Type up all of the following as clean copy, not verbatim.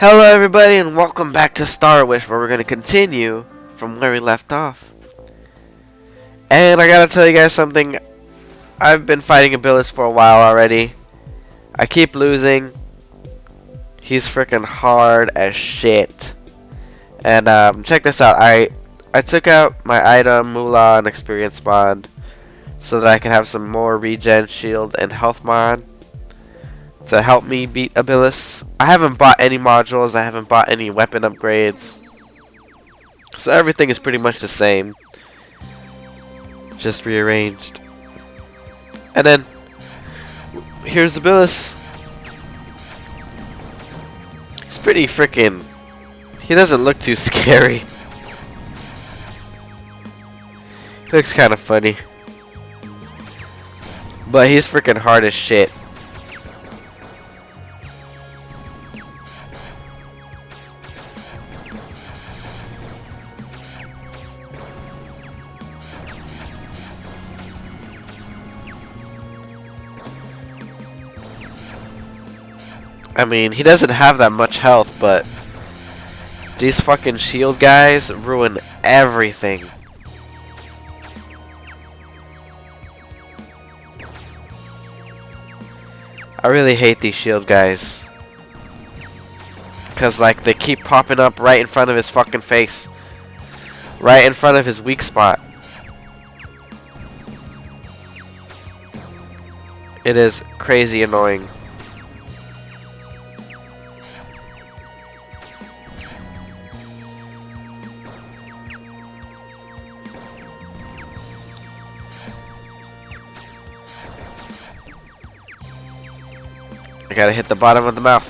Hello everybody and welcome back to Starwish, where we're going to continue from where we left off. And I gotta tell you guys something. I've been fighting Abilis for a while already. I keep losing. He's freaking hard as shit. And check this out. I took out my item, Moolah, and experience mod so that I can have some more regen, shield, and health mod to help me beat Abilis. I haven't bought any modules, I haven't bought any weapon upgrades. So everything is pretty much the same. Just rearranged. And then here's Abilis. He's pretty freaking. He doesn't look too scary. He looks kind of funny. But he's freaking hard as shit. I mean, he doesn't have that much health, but these fucking shield guys ruin everything. I really hate these shield guys. Cause like they keep popping up right in front of his fucking face. Right in front of his weak spot. It is crazy annoying. I gotta hit the bottom of the mouth.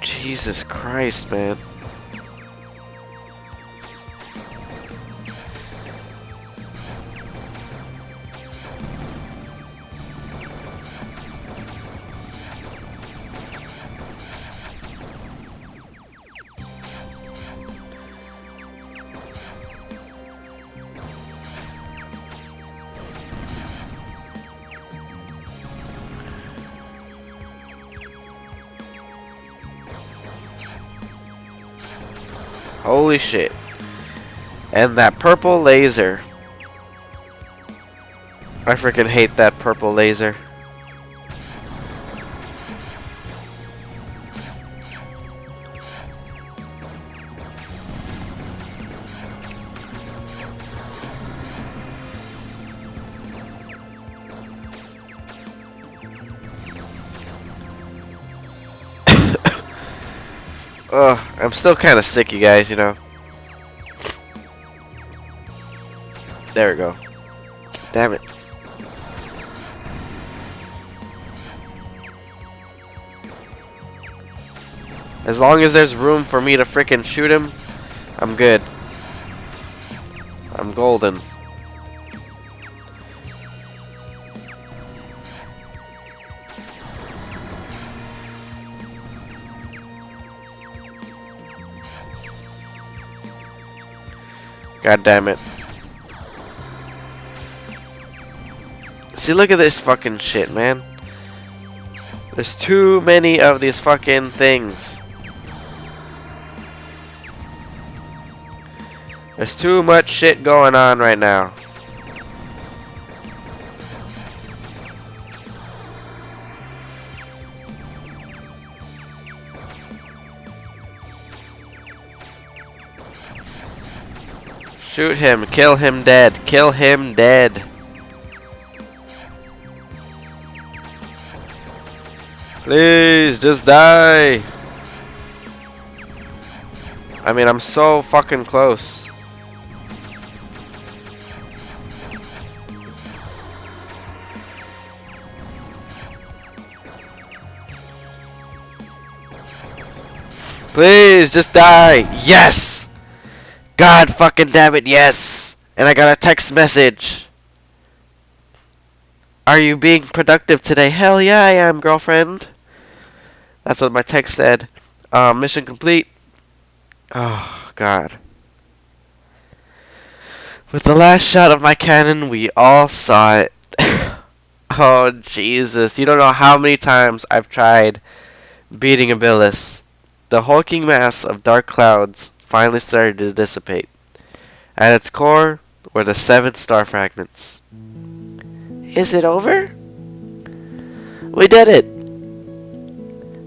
Jesus Christ, man. Holy shit. And that purple laser. I freaking hate that purple laser. Ugh, I'm still kind of sick, you guys, you know. There we go. Damn it. As long as there's room for me to frickin' shoot him, I'm good. I'm golden. God damn it. See, look at this fucking shit, man. There's too many of these fucking things. There's too much shit going on right now. Shoot him, kill him dead, kill him dead. Please, just die. I mean, I'm so fucking close. Please, just die. Yes! God fucking damn it, yes! And I got a text message. Are you being productive today? Hell yeah, I am, girlfriend. That's what my text said. Mission complete. Oh, God. With the last shot of my cannon, we all saw it. Oh, Jesus. You don't know how many times I've tried beating Abilis. The hulking mass of dark clouds finally started to dissipate. At its core were the 7 star fragments. Is it over? We did it!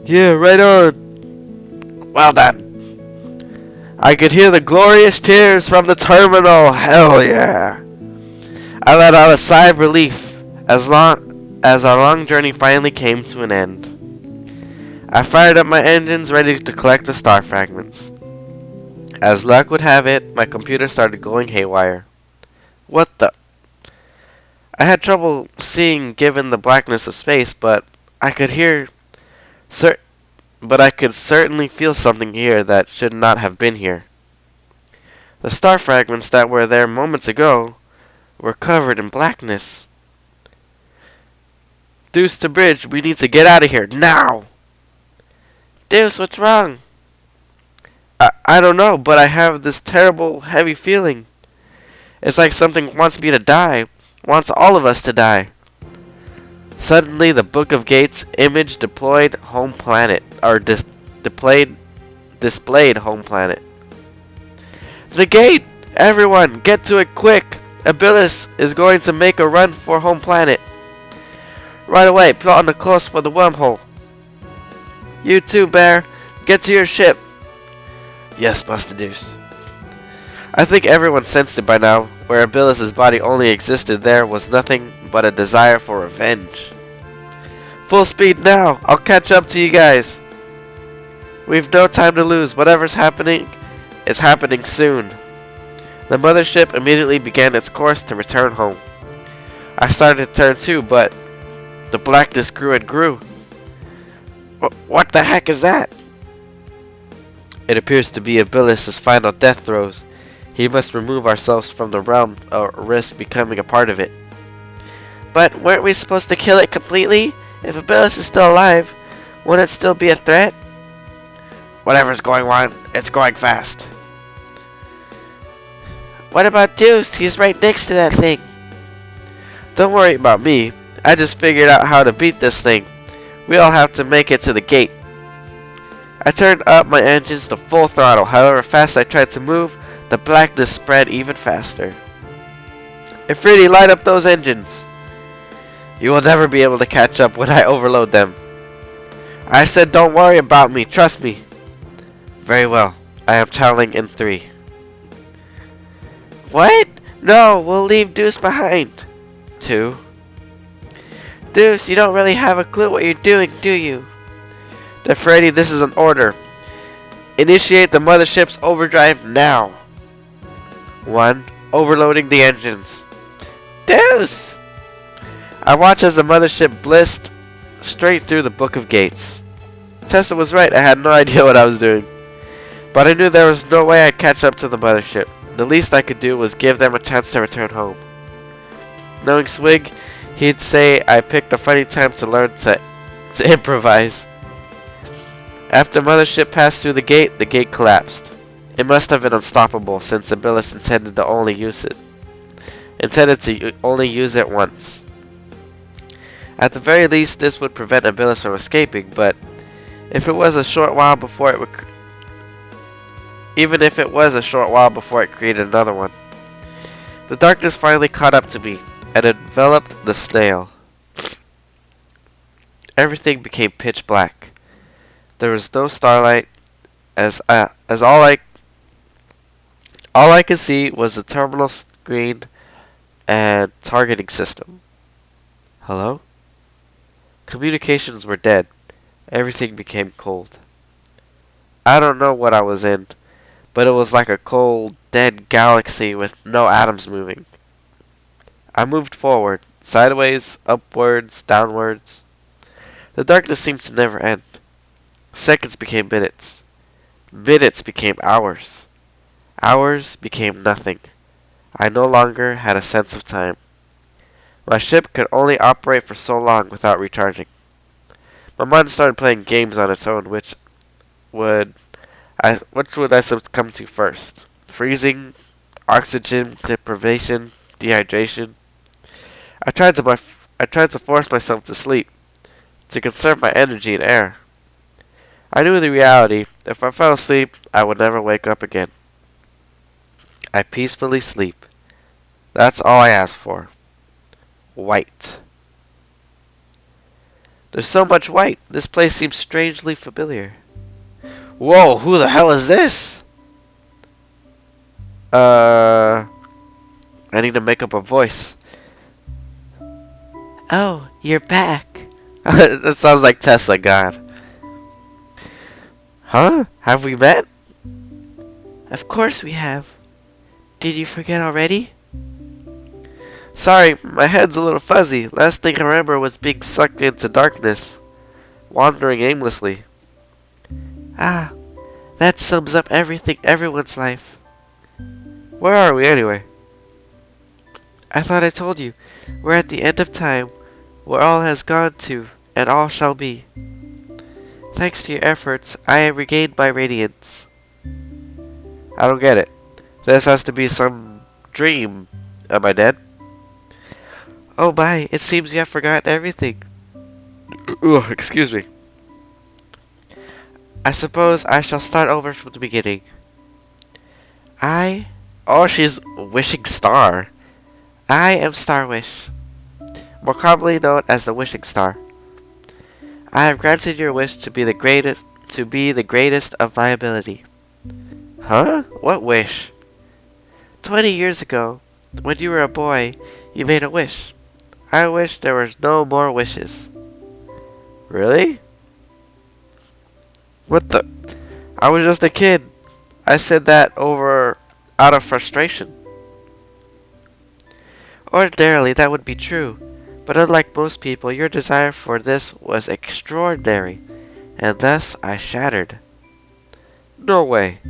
Yeah, right on. Well done. I could hear the glorious cheers from the terminal. Hell yeah. I let out a sigh of relief as our long journey finally came to an end. I fired up my engines ready to collect the star fragments. As luck would have it, my computer started going haywire. What the? I had trouble seeing given the blackness of space, but I could certainly feel something here that should not have been here. The star fragments that were there moments ago were covered in blackness. Deuce to bridge, we need to get out of here, now! Deuce, what's wrong? I don't know, but I have this terrible, heavy feeling. It's like something wants me to die, wants all of us to die. Suddenly, the Book of Gates image displayed home planet. The gate! Everyone, get to it quick! Abilis is going to make a run for home planet. Right away, plot on the course for the wormhole. You too, Bear. Get to your ship. Yes, Buster Deuce. I think everyone sensed it by now. Where Abilis' body only existed, there was nothing but a desire for revenge. Full speed now! I'll catch up to you guys! We've no time to lose. Whatever's happening is happening soon. The mothership immediately began its course to return home. I started to turn too, but the blackness grew and grew. What the heck is that? It appears to be Abilis' final death throes. He must remove ourselves from the realm or risk becoming a part of it. But weren't we supposed to kill it completely? If Abilis is still alive, wouldn't it still be a threat? Whatever's going on, it's going fast. What about Deuce? He's right next to that thing. Don't worry about me. I just figured out how to beat this thing. We all have to make it to the gate. I turned up my engines to full throttle. However fast I tried to move, the blackness spread even faster. Ifriti, light up those engines. You will never be able to catch up when I overload them. I said don't worry about me. Trust me. Very well. I am channeling in 3. What? No, we'll leave Deuce behind. 2. Deuce, you don't really have a clue what you're doing, do you? Freddy, this is an order. Initiate the mothership's overdrive now. 1. Overloading the engines. Deuce! I watched as the mothership blissed straight through the Book of Gates. Tessa was right, I had no idea what I was doing. But I knew there was no way I'd catch up to the mothership. The least I could do was give them a chance to return home. Knowing Swig, he'd say I picked a funny time to learn to improvise. After mothership passed through the gate collapsed. It must have been unstoppable since Abilis intended to only use it once. At the very least, this would prevent Abilis from escaping, but if it was a short while before it created another one. The darkness finally caught up to me and enveloped the snail. Everything became pitch black. There was no starlight, as all I could see was the terminal screen and targeting system. Hello? Communications were dead. Everything became cold. I don't know what I was in, but it was like a cold, dead galaxy with no atoms moving. I moved forward, sideways, upwards, downwards. The darkness seemed to never end. Seconds became minutes. Minutes became hours. Hours became nothing. I no longer had a sense of time. My ship could only operate for so long without recharging. My mind started playing games on its own, which would I succumb to first? Freezing, oxygen deprivation, dehydration. I tried to I tried to force myself to sleep, to conserve my energy and air. I knew the reality. If I fell asleep, I would never wake up again. I peacefully sleep. That's all I ask for. White. There's so much white. This place seems strangely familiar. Whoa, who the hell is this? I need to make up a voice. Oh, you're back. That sounds like Tesla God. Huh? Have we met? Of course we have. Did you forget already? Sorry, my head's a little fuzzy. Last thing I remember was being sucked into darkness, wandering aimlessly. Ah, that sums up everyone's life. Where are we anyway? I thought I told you. We're at the end of time, where all has gone to, and all shall be. Thanks to your efforts, I have regained my radiance. I don't get it. This has to be some dream. Am I dead? Oh my, it seems you have forgotten everything. Ugh, excuse me. I suppose I shall start over from the beginning. Oh, she's Wishing Star. I am Starwish, more commonly known as the Wishing Star. I have granted your wish to be the greatest of my ability. Huh? What wish? 20 years ago, when you were a boy, you made a wish. I wish there were no more wishes. Really? What the? I was just a kid. I said that out of frustration. Ordinarily, that would be true, but unlike most people, your desire for this was extraordinary, and thus I shattered. No way.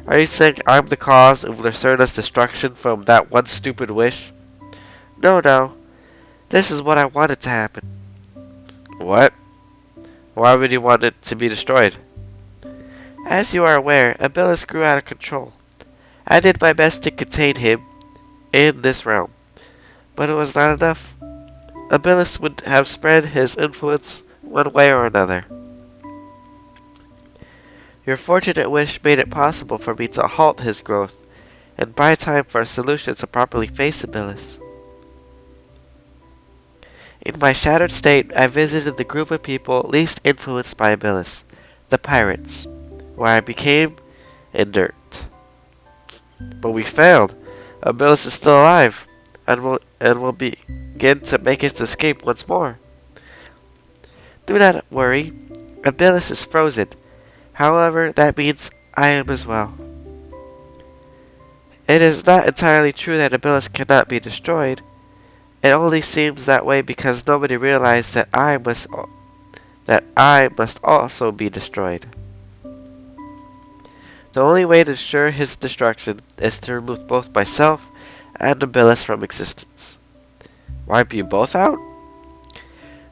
Are you saying I'm the cause of Lucerna's destruction from that one stupid wish? No. This is what I wanted to happen. What? Why would you want it to be destroyed? As you are aware, Abylis grew out of control. I did my best to contain him in this realm, but it was not enough. Abylis would have spread his influence one way or another. Your fortunate wish made it possible for me to halt his growth, and buy time for a solution to properly face Abylis. In my shattered state, I visited the group of people least influenced by Abylis, the pirates, where I became inert. But we failed. Abylis is still alive, and will begin to make its escape once more. Do not worry. Abylis is frozen. However, that means I am as well. It is not entirely true that Abylis cannot be destroyed. It only seems that way because nobody realized that I must also be destroyed. The only way to ensure his destruction is to remove both myself and Abylis from existence. Wipe you both out?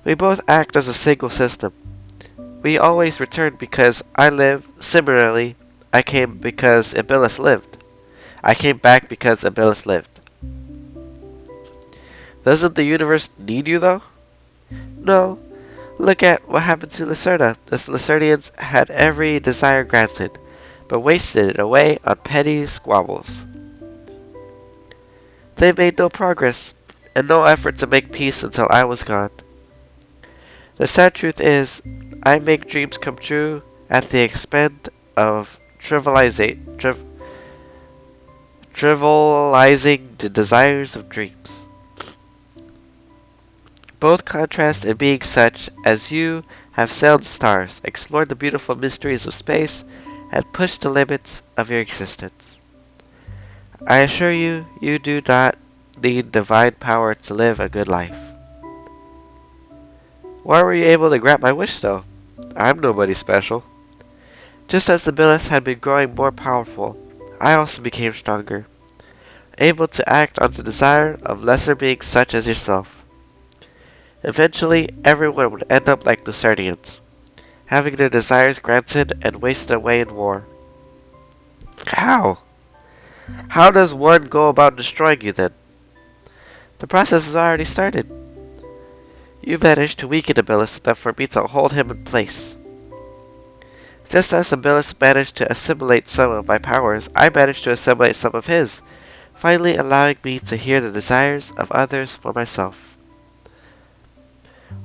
We both act as a single system. We always return because I live. Similarly, I came because Abylis lived. I came back because Abylis lived. Doesn't the universe need you, though? No. Look at what happened to Lucerna. The Lucernians had every desire granted, but wasted it away on petty squabbles. They made no progress, and no effort to make peace until I was gone. The sad truth is, I make dreams come true at the expense of trivializing the desires of dreams. Both contrast in being such as you have sailed the stars, explored the beautiful mysteries of space, and pushed the limits of your existence. I assure you, you do not need divine power to live a good life. Why were you able to grant my wish, though? I'm nobody special. Just as the Abylis had been growing more powerful, I also became stronger, able to act on the desire of lesser beings such as yourself. Eventually, everyone would end up like Lucernians, having their desires granted and wasted away in war. How? How does one go about destroying you then? The process has already started. You managed to weaken Abilis enough for me to hold him in place. Just as Abilis managed to assimilate some of my powers, I managed to assimilate some of his, finally allowing me to hear the desires of others for myself.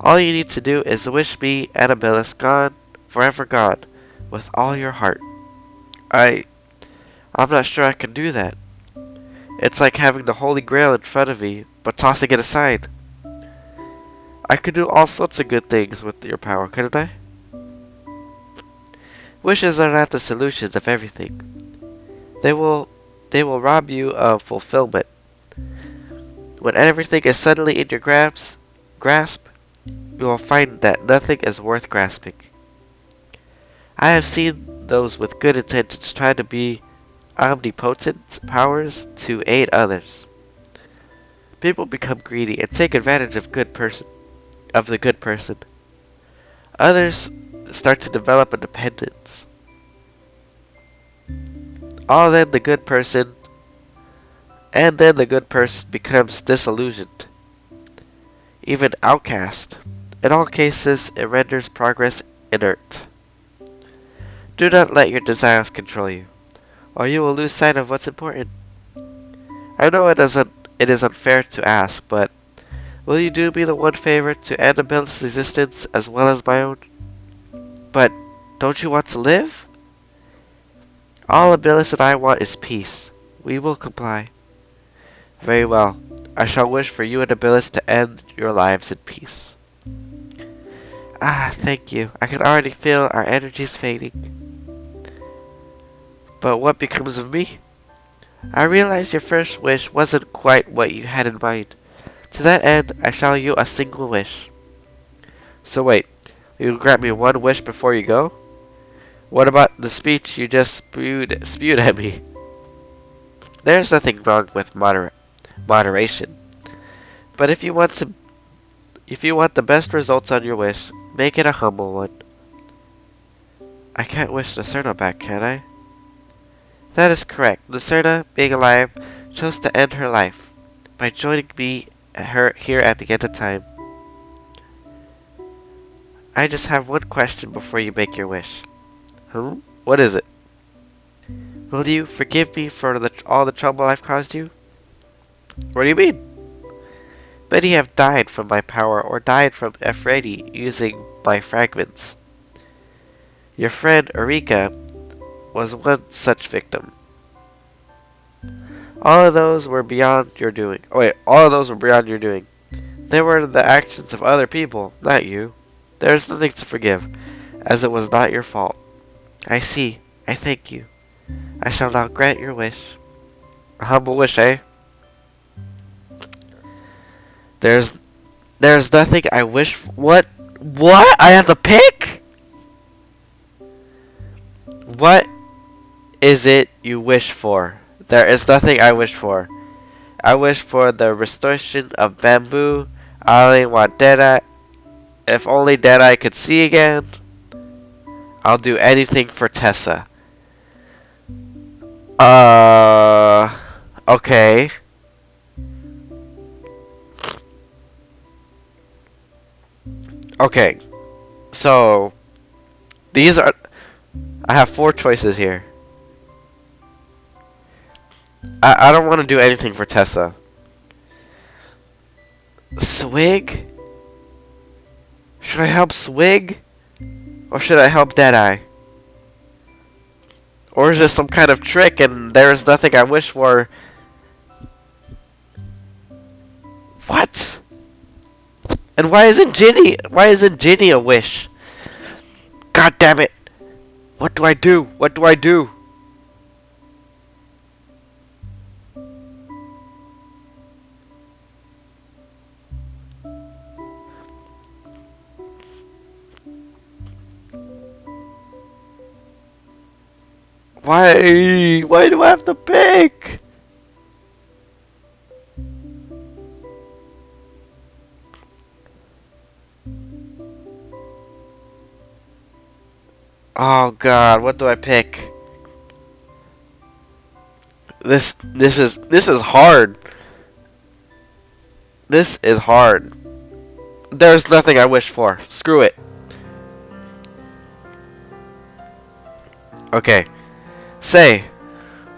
All you need to do is wish me and Abilis gone, forever gone, with all your heart. I'm not sure I can do that. It's like having the Holy Grail in front of me, but tossing it aside. I could do all sorts of good things with your power, couldn't I? Wishes are not the solutions of everything. They will rob you of fulfillment. When everything is suddenly in your grasp, you will find that nothing is worth grasping. I have seen those with good intentions try to be omnipotent powers to aid others. People become greedy and take advantage of the good person. Others start to develop a dependence. All then the good person and then the good person becomes disillusioned, even outcast. In all cases, it renders progress inert. Do not let your desires control you, or you will lose sight of what's important. I know it is unfair to ask, but will you do me the one favor to end Abilis' existence as well as my own? But don't you want to live? All Abilis and I want is peace. We will comply. Very well. I shall wish for you and Abilis to end your lives in peace. Ah, thank you. I can already feel our energies fading. But what becomes of me? I realize your first wish wasn't quite what you had in mind. To that end, I shall you a single wish. So wait, you'll grant me one wish before you go? What about the speech you just spewed at me? There's nothing wrong with moderation. But if you want the best results on your wish, make it a humble one. I can't wish Lucerna back, can I? That is correct. Lucerna, being alive, chose to end her life by joining me here at the end of time. I just have one question before you make your wish. What is it? Will you forgive me for all the trouble I've caused you? What do you mean? Many have died from my power or died from Ephrata using my fragments. Your friend Erika was one such victim. All of those were beyond your doing. All of those were beyond your doing. They were the actions of other people, not you. There is nothing to forgive, as it was not your fault. I see. I thank you. I shall now grant your wish. A humble wish, eh? There's nothing I wish for. What? What? I have to pick? What is it you wish for? There is nothing I wish for. I wish for the restoration of bamboo. I only want Deadeye. If only Deadeye could see again. I'll do anything for Tessa. Okay. Okay. So, I have 4 choices here. I don't want to do anything for Tessa. Swig? Should I help Swig? Or should I help Deadeye? Or is this some kind of trick and there's nothing I wish for? What? And why isn't Ginny a wish? God damn it! What do I do? What do I do? Why? Why do I have to pick? Oh god, what do I pick? This is hard. This is hard. There's nothing I wish for. Screw it. Okay. Say,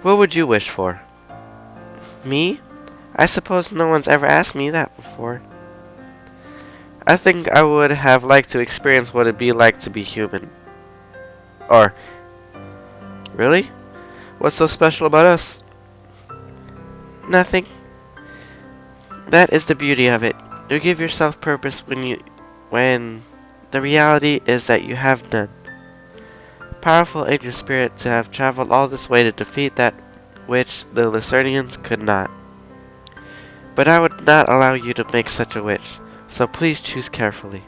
what would you wish for? Me? I suppose no one's ever asked me that before. I think I would have liked to experience what it'd be like to be human. Or, really? What's so special about us? Nothing. That is the beauty of it. You give yourself purpose when the reality is that you have none. Powerful in your spirit to have traveled all this way to defeat that which the Lucernians could not. But I would not allow you to make such a wish, so please choose carefully.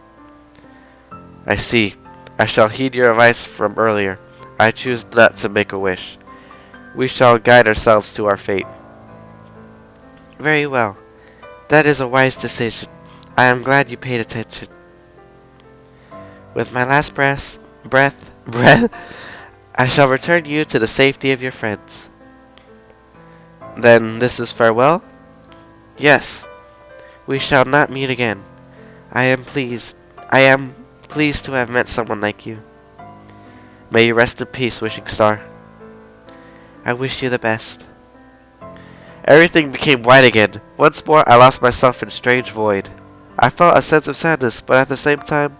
I see. I shall heed your advice from earlier. I choose not to make a wish. We shall guide ourselves to our fate. Very well. That is a wise decision. I am glad you paid attention. With my last breath, I shall return you to the safety of your friends. Then this is farewell? Yes. We shall not meet again. I am pleased to have met someone like you. May you rest in peace, Wishing Star. I wish you the best. Everything became white again. Once more, I lost myself in strange void. I felt a sense of sadness, but at the same time,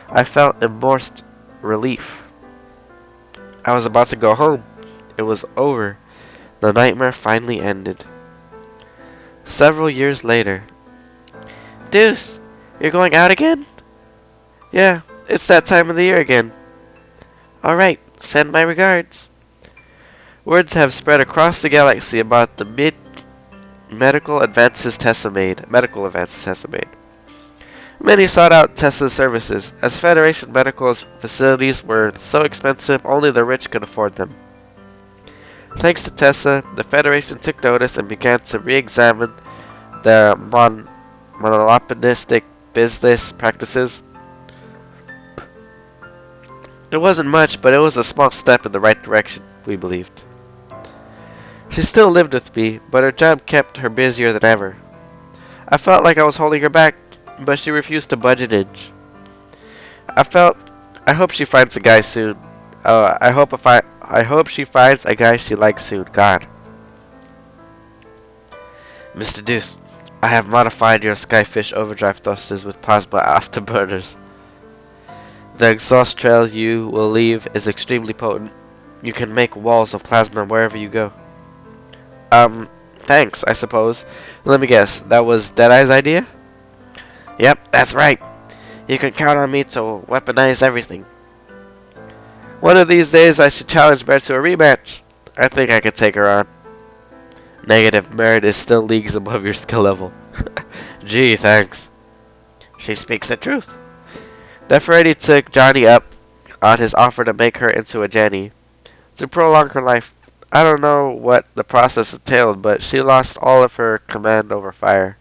I felt immersed relief. I was about to go home. It was over. The nightmare finally ended. Several years later. Deuce, you're going out again? Yeah, it's that time of the year again. Alright, send my regards. Words have spread across the galaxy about the medical advances Tessa made. Many sought out Tessa's services, as Federation medical facilities were so expensive only the rich could afford them. Thanks to Tessa, the Federation took notice and began to re-examine their monopolistic business practices. It wasn't much, but it was a small step in the right direction, we believed. She still lived with me, but her job kept her busier than ever. I felt like I was holding her back, but she refused to budge an inch. I hope she finds a guy soon. I hope she finds a guy she likes soon. God. Mr. Deuce, I have modified your Skyfish overdrive thrusters with plasma afterburners. The exhaust trail you will leave is extremely potent. You can make walls of plasma wherever you go. Thanks, I suppose. Let me guess, that was Deadeye's idea? Yep, that's right. You can count on me to weaponize everything. One of these days I should challenge Mare to a rematch. I think I could take her on. Negative, Mare is still leagues above your skill level. Gee, thanks. She speaks the truth. Nefertiti took Johnny up on his offer to make her into a Jenny, to prolong her life. I don't know what the process entailed, but she lost all of her command over fire.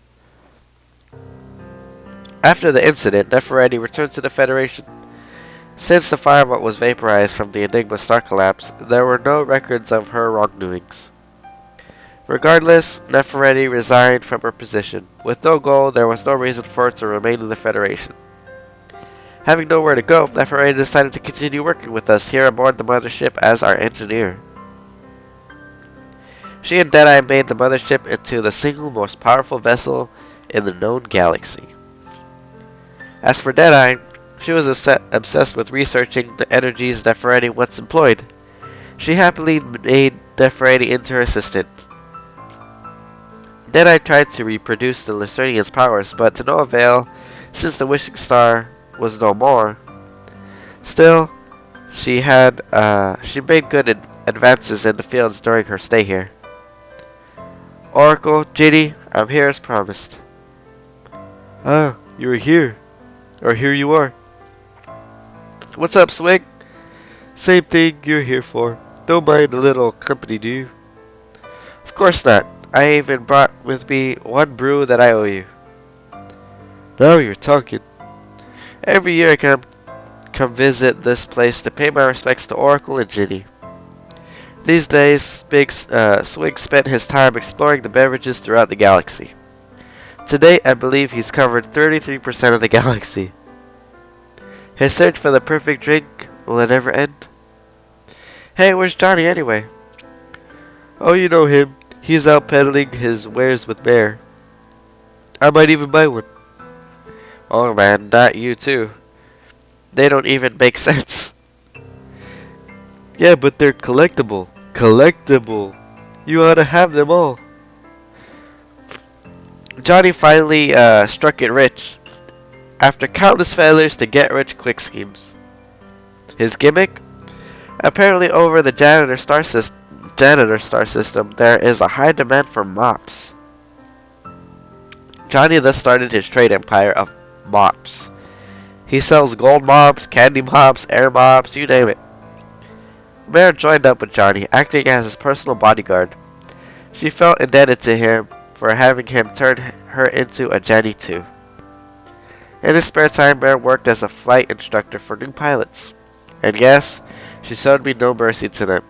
After the incident, Nefertiti returned to the Federation. Since the firebolt was vaporized from the Enigma star collapse, there were no records of her wrongdoings. Regardless, Nefertiti resigned from her position. With no goal, there was no reason for her to remain in the Federation. Having nowhere to go, Nefertiti decided to continue working with us here aboard the mothership as our engineer. She and Deadeye made the mothership into the single most powerful vessel in the known galaxy. As for Deadeye, she was obsessed with researching the energies Nefertiti once employed. She happily made Nefertiti into her assistant. Deadeye tried to reproduce the Lucernian's powers, but to no avail, since the Wishing Star was no more. Still, she made good advances in the fields during her stay here. Oracle, Ginny, I'm here as promised. Ah, you are here. Or here you are. What's up, Swig? Same thing you're here for. Don't mind a little company, do you? Of course not. I even brought with me one brew that I owe you. Now you're talking. Every year I come visit this place to pay my respects to Oracle and Ginny. These days, Swig spent his time exploring the beverages throughout the galaxy. To date, I believe he's covered 33% of the galaxy. His search for the perfect drink, will it ever end? Hey, where's Johnny anyway? Oh, you know him. He's out peddling his wares with Bear. I might even buy one. Oh man, not you too. They don't even make sense. Yeah, but they're collectible. Collectible. You ought to have them all. Johnny finally struck it rich after countless failures to get rich quick schemes. His gimmick? Apparently over the janitor star system there is a high demand for mops. Johnny thus started his trade empire of mops. He sells gold mops, candy mops, air mops, you name it. Mare joined up with Johnny, acting as his personal bodyguard. She felt indebted to him for having him turn her into a Jenny too. In his spare time, Mare worked as a flight instructor for new pilots. And yes, she showed no mercy to them.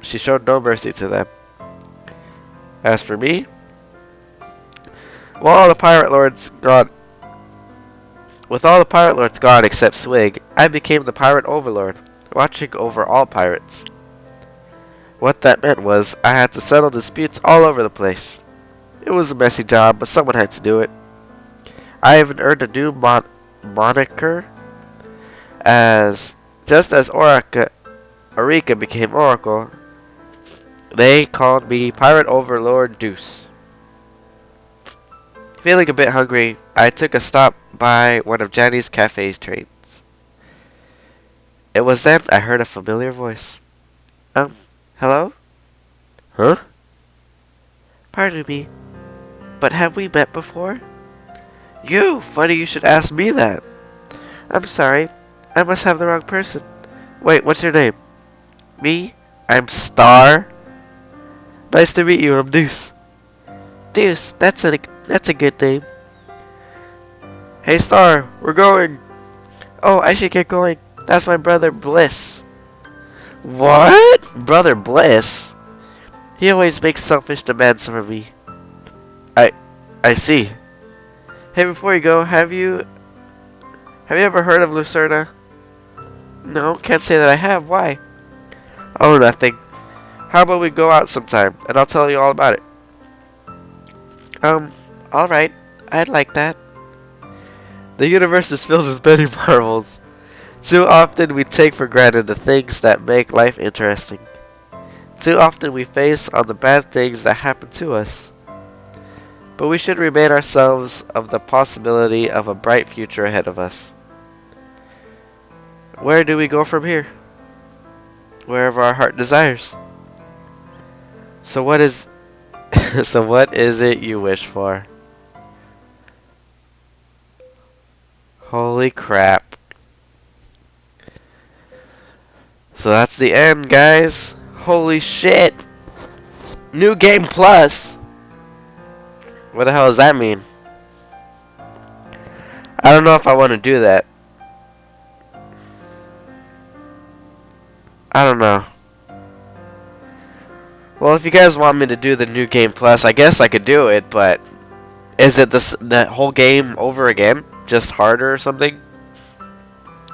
As for me, with all the pirate lords gone except Swig, I became the pirate overlord, watching over all pirates. What that meant was, I had to settle disputes all over the place. It was a messy job, but someone had to do it. I even earned a new moniker, just as Eureka became Oracle, they called me Pirate Overlord Deuce. Feeling a bit hungry, I took a stop by one of Johnny's cafe's trains. It was then I heard a familiar voice. Hello? Huh? Pardon me, but have we met before? You! Funny you should ask me that. I'm sorry, I must have the wrong person. Wait, what's your name? Me? I'm Star. Nice to meet you, I'm Deuce. Deuce, that's a good name. Hey Star, we're going. Oh, I should get going. That's my brother Bliss. What? Brother Bliss? He always makes selfish demands from me. I see. Hey, before you go, have you ever heard of Lucerna? No, can't say that I have. Why? Oh, nothing. How about we go out sometime, and I'll tell you all about it. Alright. I'd like that. The universe is filled with many marvels. Too often we take for granted the things that make life interesting. Too often we face on the bad things that happen to us. But we should remind ourselves of the possibility of a bright future ahead of us. Where do we go from here? Wherever our heart desires. So what is it you wish for? Holy crap. So that's the end, guys. Holy shit. New game plus. What the hell does that mean? I don't know if I want to do that. I don't know. Well, if you guys want me to do the new game plus, I guess I could do it, but is it the whole game over again? Just harder or something?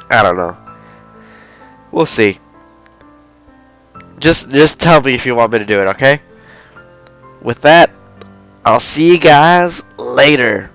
I don't know. We'll see. Just tell me if you want me to do it, okay? With that, I'll see you guys later.